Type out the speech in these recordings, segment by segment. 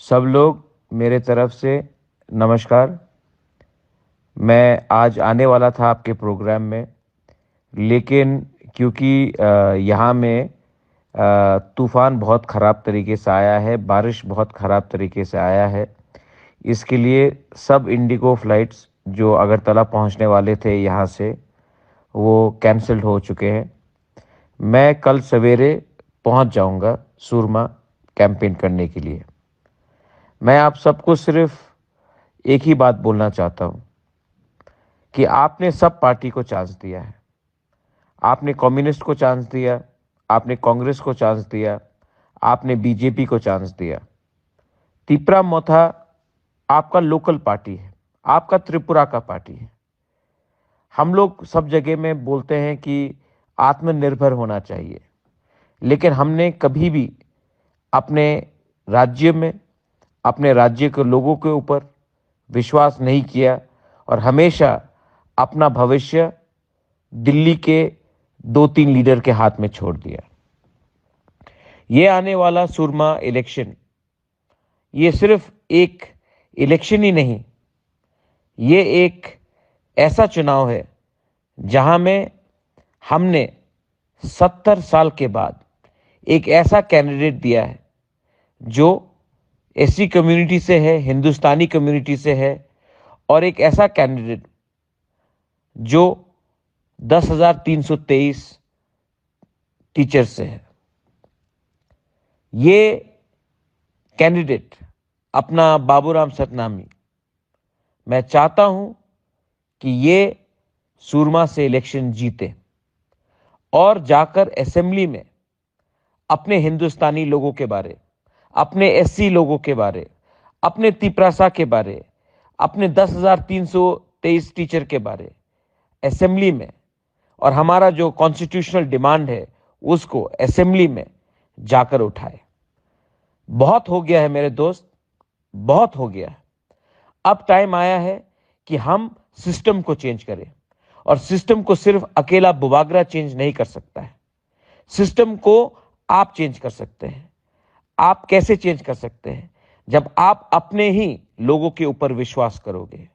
सब लोग मेरे तरफ से नमस्कार। मैं आज आने वाला था आपके प्रोग्राम में, लेकिन क्योंकि यहाँ में तूफ़ान बहुत ख़राब तरीके से आया है, बारिश बहुत ख़राब तरीके से आया है। इसके लिए सब इंडिगो फ़्लाइट्स जो अगरतला पहुँचने वाले थे यहाँ से, वो कैंसल्ड हो चुके हैं। मैं कल सवेरे पहुँच जाऊँगा सुरमा कैंपेन करने के लिए। मैं आप सबको सिर्फ एक ही बात बोलना चाहता हूँ कि आपने सब पार्टी को चांस दिया है। आपने कम्युनिस्ट को चांस दिया, आपने कांग्रेस को चांस दिया, आपने बीजेपी को चांस दिया। तिपरा मोथा आपका लोकल पार्टी है, आपका त्रिपुरा का पार्टी है। हम लोग सब जगह में बोलते हैं कि आत्मनिर्भर होना चाहिए, लेकिन हमने कभी भी अपने राज्य में, अपने राज्य के लोगों के ऊपर विश्वास नहीं किया और हमेशा अपना भविष्य दिल्ली के 2-3 लीडर के हाथ में छोड़ दिया। ये आने वाला सुरमा इलेक्शन, ये सिर्फ एक इलेक्शन ही नहीं, ये एक ऐसा चुनाव है जहां में हमने 70 साल के बाद एक ऐसा कैंडिडेट दिया है जो एससी कम्युनिटी से है, हिंदुस्तानी कम्युनिटी से है, और एक ऐसा कैंडिडेट जो 10,323 टीचर से है। ये कैंडिडेट अपना बाबूराम सतनामी, मैं चाहता हूं कि ये सुरमा से इलेक्शन जीते और जाकर असेंबली में अपने हिंदुस्तानी लोगों के बारे, अपने एससी लोगों के बारे, अपने तिपरासा के बारे, अपने 10,323 टीचर के बारे असेंबली में, और हमारा जो कॉन्स्टिट्यूशनल डिमांड है उसको असेंबली में जाकर उठाए। बहुत हो गया है मेरे दोस्त, बहुत हो गया है। अब टाइम आया है कि हम सिस्टम को चेंज करें, और सिस्टम को सिर्फ अकेला बुबागरा चेंज नहीं कर सकता है। सिस्टम को आप चेंज कर सकते हैं। आप कैसे चेंज कर सकते हैं? जब आप अपने ही लोगों के ऊपर विश्वास करोगे,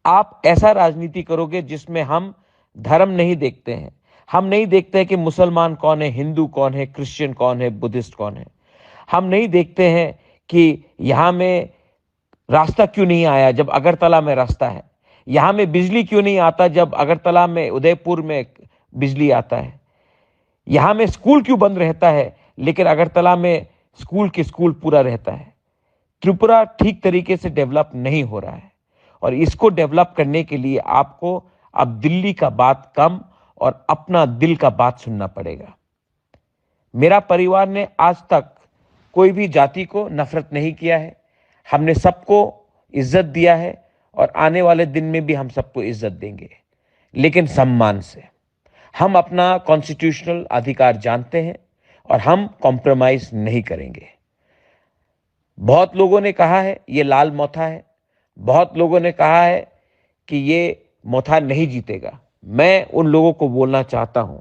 आप ऐसा राजनीति करोगे जिसमें हम धर्म नहीं देखते हैं। हम नहीं देखते हैं कि मुसलमान कौन है, हिंदू कौन है, क्रिश्चियन कौन है, बुद्धिस्ट कौन है। हम नहीं देखते हैं कि यहां में रास्ता क्यों नहीं आया जब अगरतला में रास्ता है। यहां में बिजली क्यों नहीं आता जब अगरतला में, उदयपुर में बिजली आता है। यहां में स्कूल क्यों बंद रहता है लेकिन अगरतला में स्कूल के स्कूल पूरा रहता है। त्रिपुरा ठीक तरीके से डेवलप नहीं हो रहा है, और इसको डेवलप करने के लिए आपको अब दिल्ली का बात कम और अपना दिल का बात सुनना पड़ेगा। मेरा परिवार ने आज तक कोई भी जाति को नफरत नहीं किया है। हमने सबको इज्जत दिया है, और आने वाले दिन में भी हम सबको इज्जत देंगे, लेकिन सम्मान से। हम अपना कॉन्स्टिट्यूशनल अधिकार जानते हैं और हम कॉम्प्रोमाइज नहीं करेंगे। बहुत लोगों ने कहा है ये लाल मोथा है, बहुत लोगों ने कहा है कि ये मोथा नहीं जीतेगा। मैं उन लोगों को बोलना चाहता हूं,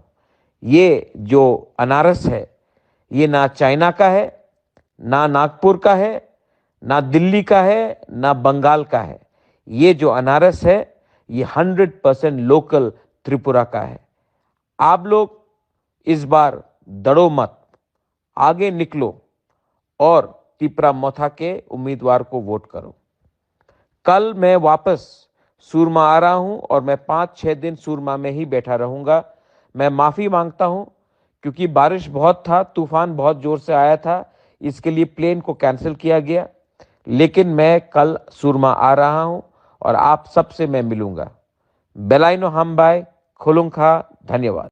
ये जो अनारस है, ये ना चाइना का है, ना नागपुर का है, ना दिल्ली का है, ना बंगाल का है। ये जो अनारस है ये 100% लोकल त्रिपुरा का है। आप लोग इस बार दड़ो मत, आगे निकलो और तिपरा मोथा के उम्मीदवार को वोट करो। कल मैं वापस सुरमा आ रहा हूं और मैं 5-6 दिन सुरमा में ही बैठा रहूंगा। मैं माफी मांगता हूं क्योंकि बारिश बहुत था, तूफान बहुत जोर से आया था, इसके लिए प्लेन को कैंसिल किया गया। लेकिन मैं कल सुरमा आ रहा हूं और आप सबसे मैं मिलूंगा। बेलाइनो हम बाय खुलुंखा, धन्यवाद।